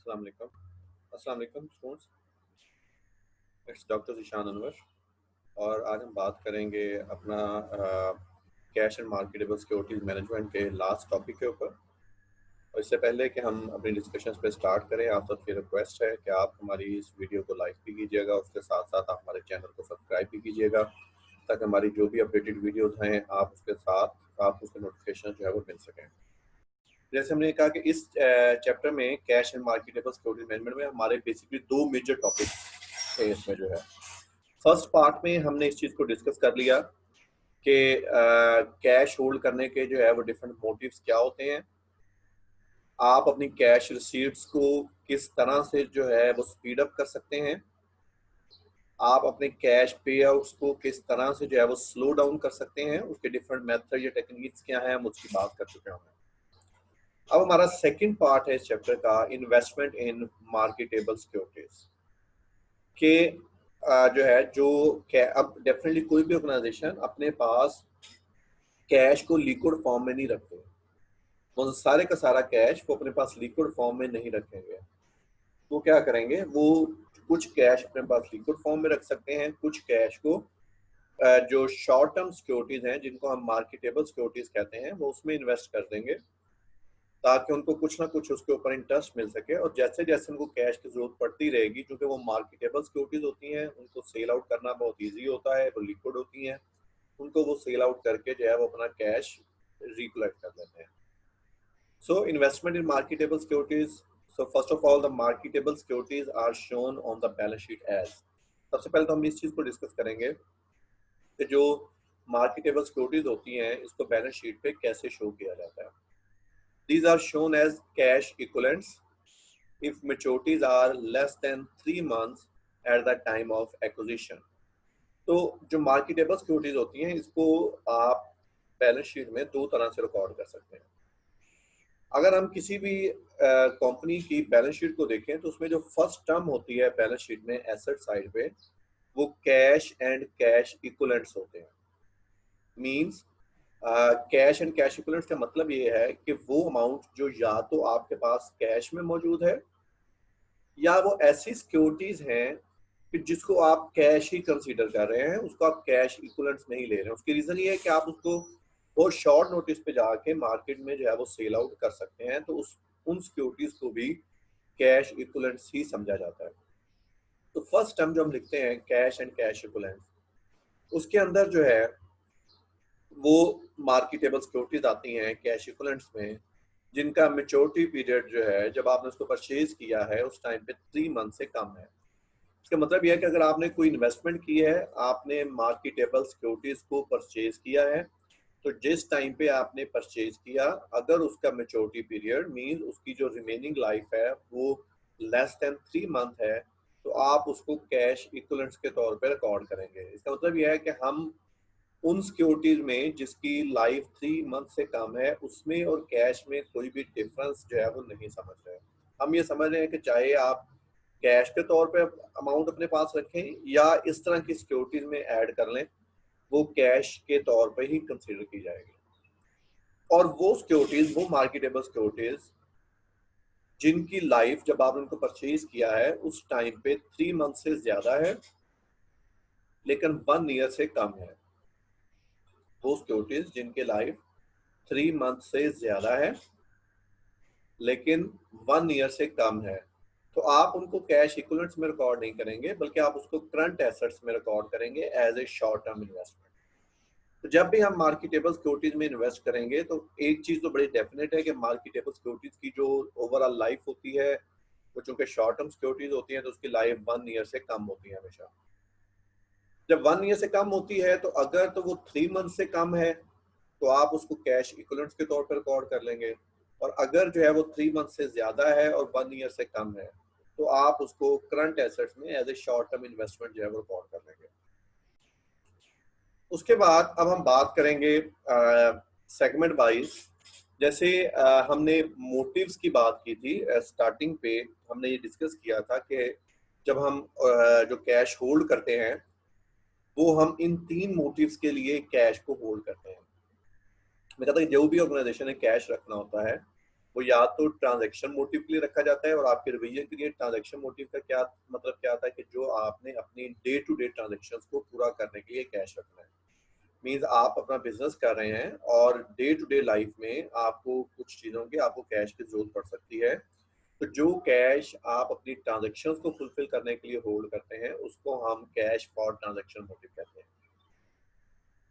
अस्सलाम वालेकुम students. It's doctor Zeeshan Anwar और आज हम बात करेंगे अपना cash and marketable securities management के लास्ट टॉपिक के ऊपर। और इससे पहले कि हम अपनी डिस्कशंस पे स्टार्ट करें, आप सबसे रिक्वेस्ट है कि आप हमारी इस वीडियो को लाइक भी कीजिएगा, उसके साथ साथ आप हमारे चैनल को सब्सक्राइब भी कीजिएगा ताकि हमारी जो भी अपडेटेड वीडियोज़ हैं आप उसके साथ आप उसके नोटिफिकेशन जो है वो मिल सकें। जैसे हमने कहा कि इस चैप्टर में cash and marketable security management में हमारे बेसिकली दो मेजर टॉपिक थे इसमें जो है। फर्स्ट पार्ट में हमने इस चीज़ को डिस्कस कर लिया कि कैश होल्ड करने के जो है वो डिफरेंट मोटिव्स क्या होते हैं, आप अपनी कैश रिसीट्स को किस तरह से जो है वो स्पीड अप कर सकते हैं, आप अपने कैश पे आउट्स को किस तरह से जो है वो स्लो डाउन कर सकते हैं, उसके डिफरेंट मेथड या टेक्निक्स क्या हैं हम उसकी बात कर चुके हैं। अब हमारा सेकंड पार्ट है इस चैप्टर का इन्वेस्टमेंट इन मार्केटेबल सिक्योरिटीज के जो है जो अब डेफिनेटली कोई भी ऑर्गेनाइजेशन अपने पास कैश को लिक्विड फॉर्म में नहीं रखते, वो सारे का सारा कैश वो अपने पास लिक्विड फॉर्म में नहीं रखेंगे। वो क्या करेंगे, वो कुछ कैश अपने पास लिक्विड फॉर्म में रख सकते हैं, कुछ कैश को जो शॉर्ट टर्म सिक्योरिटीज हैं जिनको हम मार्केटेबल सिक्योरिटीज कहते हैं वो उसमें इन्वेस्ट कर देंगे ताकि उनको कुछ ना कुछ उसके ऊपर इंटरेस्ट मिल सके। और जैसे जैसे उनको कैश की जरूरत पड़ती रहेगी, क्योंकि वो मार्केटेबल सिक्योरिटीज होती हैं, उनको सेल आउट करना बहुत ईजी होता है, वो लिक्विड होती हैं, उनको वो सेल आउट करके जो है वो अपना कैश रिकलेक्ट कर लेते हैं। So investment in marketable securities. So first of all, the marketable securities are shown on the balance sheet as. सबसे पहले तो हम इस चीज को डिस्कस करेंगे कि जो मार्केटेबल सिक्योरिटीज होती हैं इसको बैलेंस शीट पे कैसे शो किया जाता है। These are shown as cash equivalents if maturities are less than 3 months at the time of acquisition. तो जो मार्केटेबल सिक्योरिटीज होती हैं इसको आप बैलेंस शीट में दो तरह से रिकॉर्ड कर सकते हैं। अगर हम किसी भी कंपनी की बैलेंस शीट को देखें तो उसमें जो फर्स्ट टर्म होती है बैलेंस शीट में एसेट साइड पे वो कैश एंड कैश इक्विवेलेंट्स होते हैं। Means cash and cash equivalents का मतलब ये है कि वो अमाउंट जो या तो आपके पास कैश में मौजूद है या वो ऐसी सिक्योरिटीज हैं कि जिसको आप कैश ही कंसीडर कर रहे हैं, उसको आप कैश इक्विवेलेंट्स नहीं ले रहे हैं। उसकी रीजन ये है कि आप उसको बहुत शॉर्ट नोटिस पे जाके मार्केट में जो है वो सेल आउट कर सकते हैं, तो उन सिक्योरिटीज को भी कैश इक्विवेलेंट्स ही समझा जाता है। तो फर्स्ट टर्म जो हम लिखते हैं कैश एंड कैश इक्विवेलेंट्स, उसके अंदर जो है वो मार्केटेबल सिक्योरिटीज आती हैं कैश इक्विवेलेंट्स में जिनका मेच्योरिटी पीरियड जो है जब आपने उसको परचेज किया है उस टाइम पे 3 मंथ से कम है। इसका मतलब यह है कि अगर आपने कोई इन्वेस्टमेंट की है, आपने मार्केटेबल सिक्योरिटीज को परचेज किया है, तो जिस टाइम पे आपने परचेज किया अगर उसका मेच्योरिटी पीरियड मीन उसकी जो रिमेनिंग लाइफ है वो लेस देन 3 मंथ है, तो आप उसको कैश इक्विवेलेंट्स के तौर पे रिकॉर्ड करेंगे। इसका मतलब यह है कि हम उन सिक्योरिटीज में जिसकी लाइफ 3 मंथ से कम है उसमें और कैश में कोई भी डिफरेंस जो है वो नहीं समझ रहे हैं। हम ये समझ रहे हैं कि चाहे आप कैश के तौर पे अमाउंट अपने पास रखें या इस तरह की सिक्योरिटीज में ऐड कर लें, वो कैश के तौर पे ही कंसीडर की जाएगी। और वो सिक्योरिटीज, वो मार्केटेबल सिक्योरिटीज जिनकी लाइफ जब आपने उनको परचेज किया है उस टाइम पे 3 मंथ से ज्यादा है लेकिन 1 ईयर से कम है, वो सिक्योरिटीज जिनके लाइफ 3 मंथ से ज्यादा है लेकिन 1 ईयर से कम है, तो आप उनको कैश इक्विवेलेंट्स में रिकॉर्ड नहीं करेंगे बल्कि आप उसको करंट एसेट्स में रिकॉर्ड करेंगे as a short term investment. तो जब भी हम मार्केटेबल सिक्योरिटीज में इन्वेस्ट करेंगे तो एक चीज तो बड़ी डेफिनेट है कि मार्केटेबल सिक्योरिटीज की जो ओवरऑल लाइफ होती है वो चूंकि शॉर्ट टर्म सिक्योरिटीज होती हैं तो उसकी लाइफ 1 ईयर से कम होती है हमेशा। जब 1 ईयर से कम होती है तो अगर तो वो 3 मंथ से कम है तो आप उसको कैश इक्विवेलेंट्स के तौर पर रिकॉर्ड कर लेंगे, और अगर जो है वो 3 मंथ से ज्यादा है और 1 ईयर से कम है तो आप उसको करंट एसेट्स में as a short term investment जो है वो रिकॉर्ड कर लेंगे। उसके बाद अब हम बात करेंगे सेगमेंट वाइज। जैसे हमने मोटिव्स की बात की थी स्टार्टिंग पे, हमने ये डिस्कस किया था कि जब हम जो कैश होल्ड करते हैं वो हम इन 3 मोटिव्स के लिए कैश को होल्ड करते हैं। मैं कहता हूँ जो भी ऑर्गेनाइजेशन है कैश रखना होता है वो या तो ट्रांजैक्शन मोटिव के लिए रखा जाता है, और आपके रवैये के लिए ट्रांजैक्शन मोटिव का क्या मतलब क्या आता है कि जो आपने अपनी डे टू डे ट्रांजैक्शन को पूरा करने के लिए कैश रखना है। मीन्स आप अपना बिजनेस कर रहे हैं और डे टू डे लाइफ में आपको कुछ चीज़ों की आपको कैश की जरूरत पड़ सकती है, तो जो कैश आप अपनी ट्रांजैक्शंस को फुलफिल करने के लिए होल्ड करते हैं उसको हम कैश फॉर ट्रांजैक्शन मोटिव कहते हैं।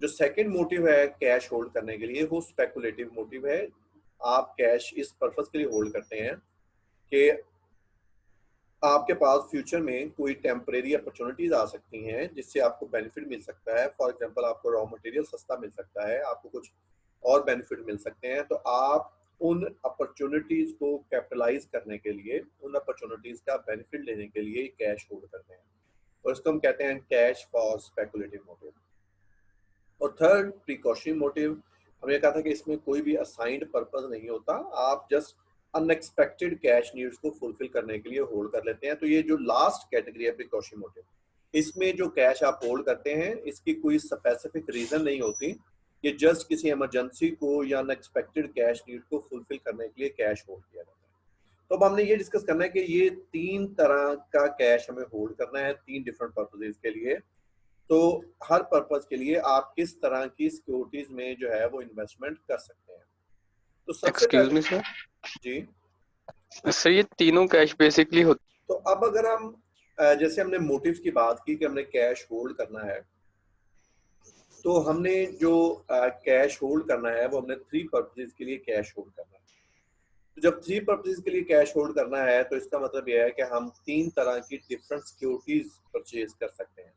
जो सेकंड मोटिव है कैश होल्ड करने के लिए वो स्पेकुलेटिव मोटिव है। आप कैश इस पर्पस के लिए होल्ड करते हैं कि आपके पास फ्यूचर में कोई टेम्परेरी अपॉर्चुनिटीज आ सकती हैं जिससे आपको बेनिफिट मिल सकता है। फॉर एग्जांपल आपको रॉ मटेरियल सस्ता मिल सकता है, आपको कुछ और बेनिफिट मिल सकते हैं, तो आप उन अपॉर्चुनिटीज को कैपिटलाइज करने के लिए, उन अपॉर्चुनिटीज का बेनिफिट लेने के लिए कैश होल्ड करते हैं, और इसको हम कहते हैं कैश फॉर स्पेकुलेटिव मोटिव। और थर्ड प्रिकॉशनरी मोटिव, हमने कहा था कि इसमें कोई भी असाइंड पर्पस नहीं होता, आप जस्ट अनएक्सपेक्टेड कैश नीड्स को फुलफिल करने के लिए होल्ड कर लेते हैं। तो ये जो लास्ट कैटेगरी है प्रिकॉशनरी मोटिव, इसमें जो कैश आप होल्ड करते हैं इसकी कोई स्पेसिफिक रीजन नहीं होती, ये जस्ट किसी इमरजेंसी को या अनएक्सपेक्टेड कैश नीड को फुलफिल करने के लिए कैश होल्ड किया जाता है। तो अब हमने ये डिस्कस करना है कि ये तीन तरह का कैश हमें होल्ड करना है तीन डिफरेंट पर्पजेज के लिए। तो हर पर्पज के लिए आप किस तरह की सिक्योरिटीज में जो है वो इन्वेस्टमेंट कर सकते हैं। तो सबसे एक्सक्यूज पहले मी सर, जी, सर ये तीनों कैश बेसिकली होते तो अब अगर हम जैसे हमने मोटिव्स की बात की कि हमने कैश होल्ड करना है, तो हमने जो कैश होल्ड करना है वो हमने थ्री पर्पजेज के लिए कैश होल्ड करना है। तो जब थ्री पर्पजेज के लिए कैश होल्ड करना है तो इसका मतलब यह है कि हम तीन तरह की डिफरेंट सिक्योरिटीज परचेज कर सकते हैं।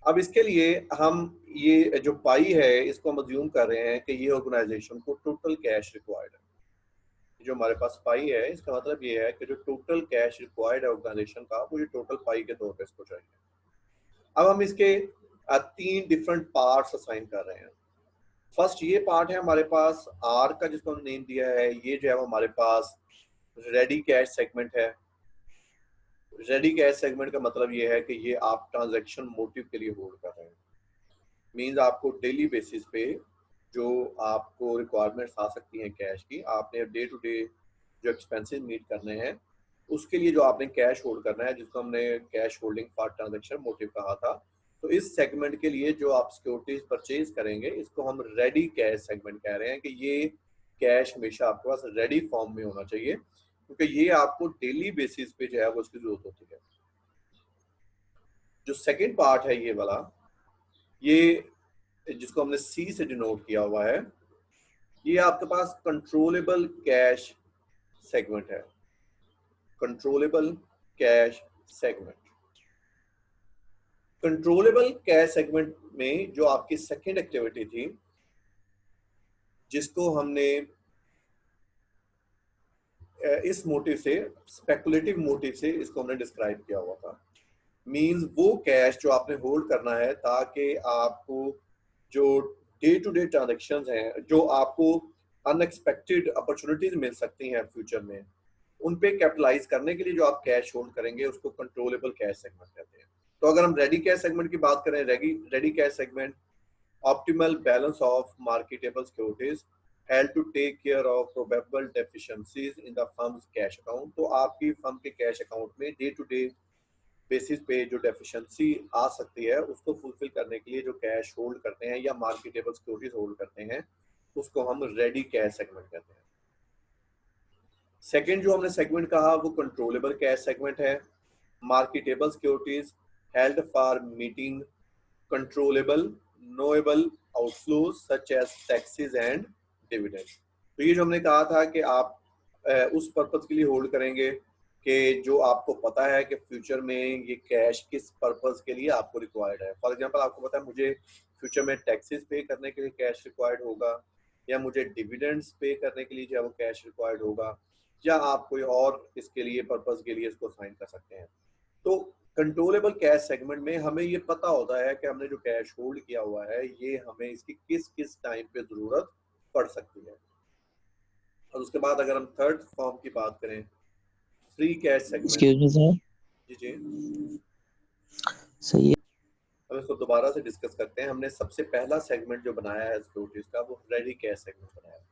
अब इसके लिए हम ये जो पाई है इसको हम अज्यूम कर रहे हैं कि ये ऑर्गेनाइजेशन को टोटल कैश रिक्वायर्ड है। जो हमारे पास पाई है इसका मतलब ये है कि जो टोटल कैश रिक्वायर्ड है ऑर्गेनाइजेशन का वो ये टोटल पाई के तौर पे इसको चाहिए। अब हम इसके तीन डिफरेंट पार्ट्स असाइन कर रहे हैं। फर्स्ट ये पार्ट है हमारे पास आर का, जिसको हमने नेम दिया है, ये जो है वो हमारे पास रेडी कैश सेगमेंट है। रेडी कैश सेगमेंट का मतलब ये है कि ये आप ट्रांजैक्शन मोटिव के लिए होल्ड कर रहे हैं। मीन्स आपको डेली बेसिस पे जो आपको रिक्वायरमेंट्स आ सकती हैं कैश की, आपने डे टू डे जो एक्सपेंसेस मीट करने हैं उसके लिए जो आपने कैश होल्ड करना है, जिसको हमने cash holding for transaction motive कहा था। तो इस सेगमेंट के लिए जो आप सिक्योरिटीज परचेज करेंगे इसको हम रेडी कैश सेगमेंट कह रहे हैं कि ये कैश हमेशा आपके पास रेडी फॉर्म में होना चाहिए, क्योंकि ये आपको डेली बेसिस पे जो है वो उसकी जरूरत होती है। जो सेकेंड पार्ट है ये वाला, ये जिसको हमने सी से डिनोट किया हुआ है, ये आपके पास कंट्रोलेबल कैश सेगमेंट है। Controllable cash segment, controllable cash segment में जो आपकी सेकेंड एक्टिविटी थी जिसको हमने इस मोटिव से, स्पेकुलेटिव मोटिव से इसको हमने डिस्क्राइब किया हुआ था। मींस वो कैश जो आपने होल्ड करना है ताकि आपको जो डे टू डे ट्रांजेक्शन्स हैं, जो आपको अनएक्सपेक्टेड अपॉर्चुनिटीज मिल सकती हैं फ्यूचर में, उन पे कैपिटलाइज करने के लिए जो आप कैश होल्ड करेंगे उसको कंट्रोलेबल कैश सेगमेंट कहते हैं। तो अगर हम रेडी कैश सेगमेंट की बात करें, ready cash segment optimal balance of marketable securities help to take care of probable deficiencies in the firm's cash account. तो आपकी फर्म के कैश अकाउंट में डे टू डे बेसिस पे जो डेफिशिएंसी आ सकती है उसको फुलफिल करने के लिए जो कैश होल्ड करते हैं या मार्केटेबल सिक्योरिटीज होल्ड करते हैं उसको हम रेडी कैश सेगमेंट कहते हैं। सेकंड जो हमने सेगमेंट कहा वो कंट्रोलेबल कैश सेगमेंट है। Marketable securities held for meeting controllable knowable outflows such as taxes and dividend. तो ये जो हमने कहा था कि आप उस पर्पज के लिए होल्ड करेंगे कि जो आपको पता है कि फ्यूचर में ये कैश किस पर्पज के लिए आपको रिक्वायर्ड है। फॉर एग्जांपल आपको पता है मुझे फ्यूचर में टैक्सेस पे करने के लिए कैश रिक्वायर्ड होगा, या मुझे डिविडेंड्स पे करने के लिए जो है वो कैश रिक्वायर्ड होगा, या आप कोई और इसके लिए पर्पज के लिए इसको साइन कर सकते हैं। तो कंट्रोलेबल कैश सेगमेंट में हमें ये पता होता है कि हमने जो कैश होल्ड किया हुआ है ये हमें इसकी किस किस टाइम पे जरूरत पड़ सकती है। और उसके बाद अगर हम थर्ड फॉर्म की बात करें, free cash segment. Excuse me sir, जी जी, सही है। अब इसको दोबारा से डिस्कस करते हैं। हमने सबसे पहला सेगमेंट जो बनाया है सिक्योरिटीज का वो रेडी कैश सेगमेंट बनाया है।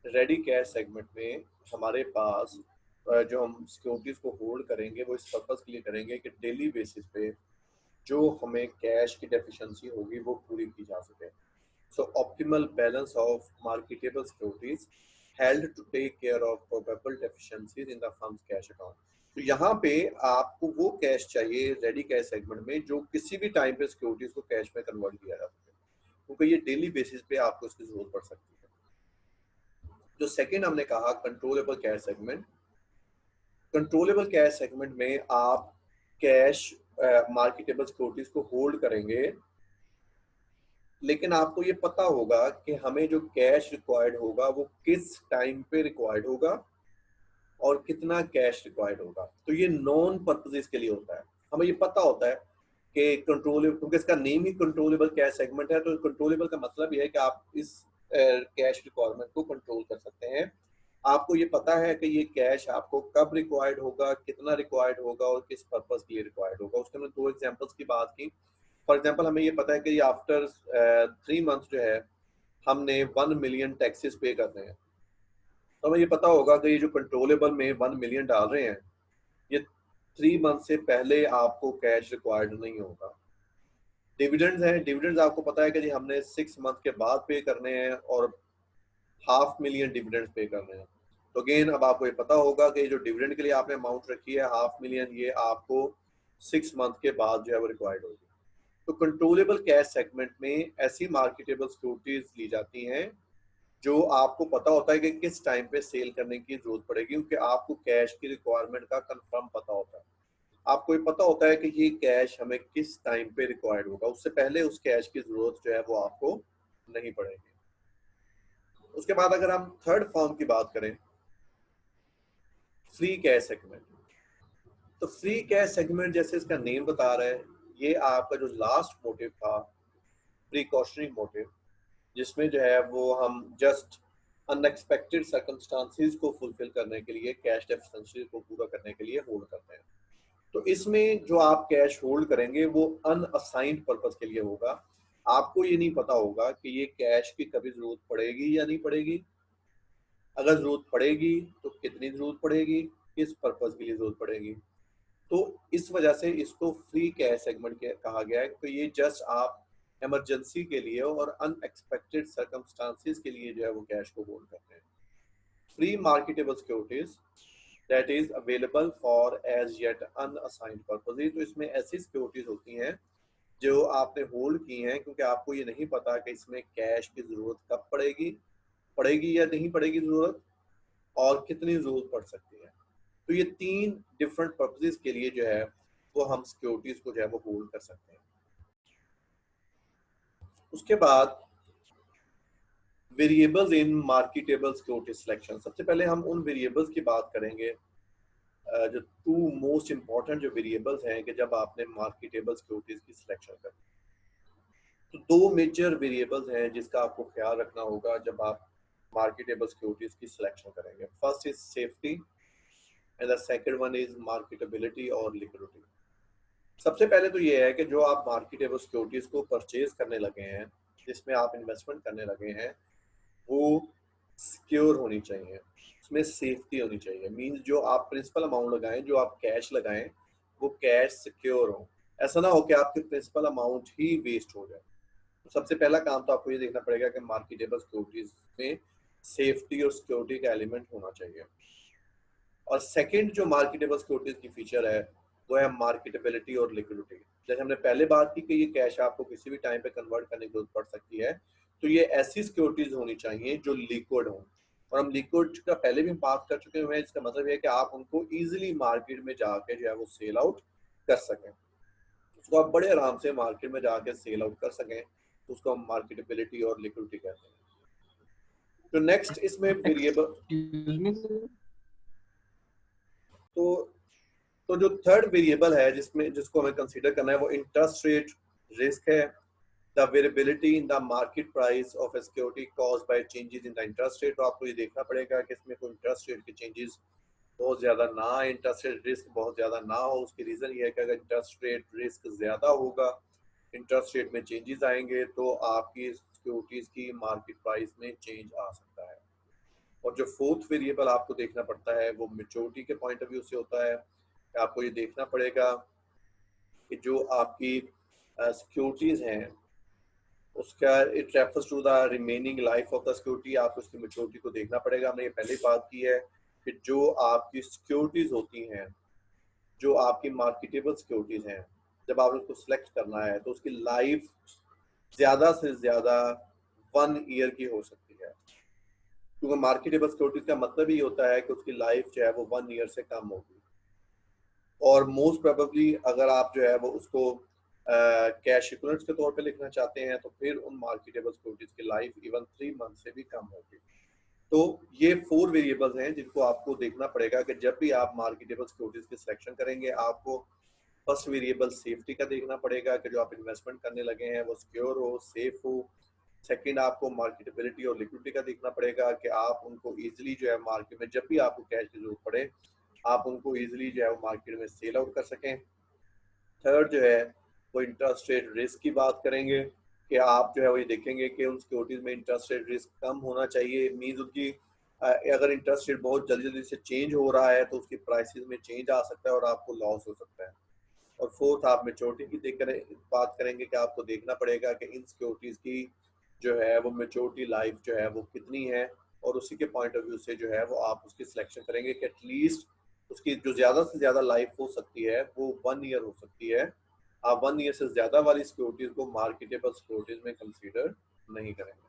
रेडी कैश सेगमेंट में हमारे पास जो हम सिक्योरिटीज को होल्ड करेंगे वो इस पर्पज के लिए करेंगे कि डेली बेसिस पे जो हमें कैश की डेफिशिएंसी होगी वो पूरी की जा सके। So optimal balance of marketable securities held to take care of probable deficiencies in the firm's cash account. तो यहाँ पे आपको वो कैश चाहिए रेडी कैश सेगमेंट में जो किसी भी टाइम पे सिक्योरिटीज को कैश में कन्वर्ट किया जा सके, क्योंकि ये डेली बेसिस पे आपको इसकी जरूरत पड़ सकती है। जो सेकंड हमने कहा controllable cash segment, controllable cash segment में आप कैश मार्केटेबल सिक्योरिटीज को होल्ड करेंगे, लेकिन आपको ये पता होगा कि हमें जो कैश रिक्वायर्ड होगा वो किस टाइम पे रिक्वायर्ड होगा और कितना कैश रिक्वायर्ड होगा। तो ये नॉन पर्पसेस के लिए होता है। हमें ये पता होता है कि कंट्रोलेबल, क्योंकि इसका नेम ही कंट्रोलेबल कैश सेगमेंट है, तो कंट्रोलेबल का मतलब ये है कि आप इस कैश रिक्वायरमेंट को कंट्रोल कर सकते हैं। आपको ये पता है कि ये कैश आपको कब रिक्वायर्ड होगा, कितना रिक्वायर्ड होगा और किस पर्पस के लिए रिक्वायर्ड होगा। उसके हमने 2 एग्जांपल्स की बात की। फॉर एग्जांपल हमें ये पता है कि आफ्टर 3 मंथ्स जो है हमने 1 मिलियन टैक्सेस पे करने हैं, तो हमें ये पता होगा कि ये जो कंट्रोलेबल में 1 मिलियन डाल रहे हैं ये 3 मंथ से पहले आपको कैश रिक्वायर्ड नहीं होगा। डिविडेंड्स हैं, डिविडेंड्स आपको पता है कि जी हमने 6 मंथ के बाद पे करने हैं और 500,000 डिविडेंड्स पे करने हैं। तो अगेन अब आपको ये पता होगा कि जो डिविडेंड के लिए आपने अमाउंट रखी है 500,000, ये आपको 6 मंथ के बाद जो है वो रिक्वायर्ड होगी। तो कंट्रोलेबल कैश सेगमेंट में ऐसी मार्केटेबल सिक्योरिटीज ली जाती हैं जो आपको पता होता है कि किस टाइम पे सेल करने की जरूरत पड़ेगी, क्योंकि आपको कैश की रिक्वायरमेंट का कंफर्म पता होता है। आपको ये पता होता है कि ये कैश हमें किस टाइम पे रिक्वायर्ड होगा, उससे पहले उस कैश की जरूरत जो है वो आपको नहीं पड़ेगी। उसके बाद अगर हम थर्ड फॉर्म की बात करें, फ्री कैश सेगमेंट, तो फ्री कैश सेगमेंट जैसे इसका नेम बता रहा है, ये आपका जो लास्ट मोटिव था प्रिकॉशनरी मोटिव, जिसमें जो है वो हम जस्ट अनएक्सपेक्टेड सर्कमस्टांसेस को फुलफिल करने के लिए, कैश डेफिशिएंसी को पूरा करने के लिए होल्ड करते हैं। तो इसमें जो आप कैश होल्ड करेंगे वो अनअसाइंड पर्पस के लिए होगा। आपको ये नहीं पता होगा कि ये कैश की कभी जरूरत पड़ेगी या नहीं पड़ेगी। अगर जरूरत पड़ेगी तो कितनी जरूरत पड़ेगी, किस पर्पस के लिए जरूरत पड़ेगी। तो इस वजह से इसको फ्री कैश सेगमेंट कहा गया है। तो ये जस्ट आप इमरजेंसी के लिए और अनएक्सपेक्टेड सर्कमस्टांसेस के लिए जो है वो कैश को होल्ड करते हैं। Free marketable securities that is available for as yet unassigned purposes. तो इसमें ऐसी सिक्योरिटीज होती हैं जो आपने होल्ड की हैं क्योंकि आपको ये नहीं पता कि इसमें कैश की जरूरत कब पड़ेगी या नहीं पड़ेगी जरूरत, और कितनी जरूरत पड़ सकती है। तो ये 3 डिफरेंट पर्पसेस के लिए जो है वो हम सिक्योरिटीज को जो है वो होल्ड कर सकते हैं। उसके बाद variables in marketable security selection. सबसे पहले हम उन वेरिएबल्स की बात करेंगे जो 2 मोस्ट इंपॉर्टेंट जो वेरिएबल्स हैं कि जब आपने मार्केटेबल सिक्योरिटीज की सिलेक्शन करनी। तो 2 मेजर वेरिएबल्स हैं जिसका आपको ख्याल रखना होगा जब आप मार्केटेबल सिक्योरिटीज की सिलेक्शन करेंगे। First is safety and the second one is marketability और लिक्विडिटी। सबसे पहले तो ये है कि जो आप मार्केटेबल सिक्योरिटीज को परचेज करने लगे हैं, जिसमें आप इन्वेस्टमेंट करने लगे हैं, वो सिक्योर होनी चाहिए, उसमें सेफ्टी होनी चाहिए। मींस जो आप प्रिंसिपल अमाउंट लगाएं, जो आप कैश लगाएं, वो कैश सिक्योर हो। ऐसा ना हो कि आपके प्रिंसिपल अमाउंट ही वेस्ट हो जाए। तो सबसे पहला काम तो आपको ये देखना पड़ेगा कि मार्केटेबल सिक्योरिटीज में सेफ्टी और सिक्योरिटी का एलिमेंट होना चाहिए। और सेकंड जो मार्केटेबल सिक्योरिटीज की फीचर है वो है मार्केटेबिलिटी और लिक्विडिटी। जैसे हमने पहले बात की कि ये कैश आपको किसी भी टाइम पे कन्वर्ट करने की जरूरत पड़ सकती है, तो ये ऐसी सिक्योरिटीज होनी चाहिए जो लिक्विड हो। और हम लिक्विड का पहले भी बात कर चुके हैं। इसका मतलब है कि आप उनको इजीली मार्केट में जाके जो है वो सेल आउट कर सकें, उसको आप बड़े आराम से मार्केट में जाके सेल आउट कर सकें, तो उसको हम मार्केटेबिलिटी और लिक्विडिटी कहते हैं। तो नेक्स्ट इसमें वेरिएबल, तो जो थर्ड वेरिएबल है जिसको हमें कंसीडर करना है वो इंटरेस्ट रेट रिस्क है। The variability in the market price of A security caused by changes in the interest rate. तो आपको ये देखना पड़ेगा कि इसमें कोई इंटरेस्ट रेट के चेंजेस बहुत ज्यादा ना आए, इंटरेस्ट रेट रिस्क बहुत ज्यादा ना हो। उसकी रीजन ये है कि अगर इंटरेस्ट रेट रिस्क ज्यादा होगा, इंटरेस्ट रेट में चेंजेस आएंगे, तो आपकी सिक्योरिटीज की मार्केट प्राइस में चेंज आ सकता है। और जो फोर्थ वेरिएबल आपको देखना पड़ता है वो मैच्योरिटी के पॉइंट ऑफ व्यू से होता है। आपको ये देखना पड़ेगा कि जो आपकी सिक्योरिटीज हैं उसका it refers to the remaining life of the security. आपको उसकी मैच्योरिटी को देखना पड़ेगा। हमने ये पहले ही बात की है कि जो आपकी सिक्योरिटीज होती हैं, जो आपकी मार्केटेबल सिक्योरिटीज हैं, जब आप उसको सिलेक्ट करना है तो उसकी लाइफ ज़्यादा से ज़्यादा 1 ईयर की हो सकती है, क्योंकि मार्केटेबल सिक्योरिटीज का मतलब ही होता है कि उसकी लाइफ जो है वो 1 ईयर से कम होगी। और मोस्ट प्रोबेबली अगर आप जो है वो उसको कैश इक्विवेलेंट्स के तौर पे लिखना चाहते हैं तो फिर उन मार्केटेबल सिक्योरिटीज की लाइफ इवन 3 मंथ से भी कम होगी। तो ये 4 वेरिएबल्स हैं जिनको आपको देखना पड़ेगा कि जब भी आप मार्केटेबल सिक्योरिटीज की सिलेक्शन करेंगे। आपको फर्स्ट वेरिएबल सेफ्टी का देखना पड़ेगा कि जो आप इन्वेस्टमेंट करने लगे हैं वो सिक्योर हो, सेफ हो। सेकंड, आपको मार्केटेबिलिटी और लिक्विडिटी का देखना पड़ेगा कि आप उनको इजीली जो है मार्केट में जब भी आपको कैश की जरूरत पड़े आप उनको इजीली जो है वो मार्केट में सेल आउट कर सकें। थर्ड जो है वो इंटरेस्ट रेट रिस्क की बात करेंगे कि आप जो है वो ये देखेंगे कि उन सिक्योरिटीज में इंटरेस्ट रेट रिस्क कम होना चाहिए। मीन्स उनकी अगर इंटरेस्ट रेट बहुत जल्दी जल्दी से चेंज हो रहा है तो उसकी प्राइसेस में चेंज आ सकता है और आपको लॉस हो सकता है। और फोर्थ, आप मैच्योरिटी की बात करेंगे कि आपको देखना पड़ेगा कि इन सिक्योरिटीज की जो है वो मैच्योरिटी लाइफ जो है वो कितनी है, और उसी के पॉइंट ऑफ व्यू से जो है वो आप उसकी सिलेक्शन करेंगे कि एटलीस्ट उसकी जो ज़्यादा से ज़्यादा लाइफ हो सकती है वो 1 ईयर हो सकती है। आप 1 ईयर से ज़्यादा वाली सिक्योरिटीज को मार्केटेबल सिक्योरिटीज में कंसीडर नहीं करेंगे।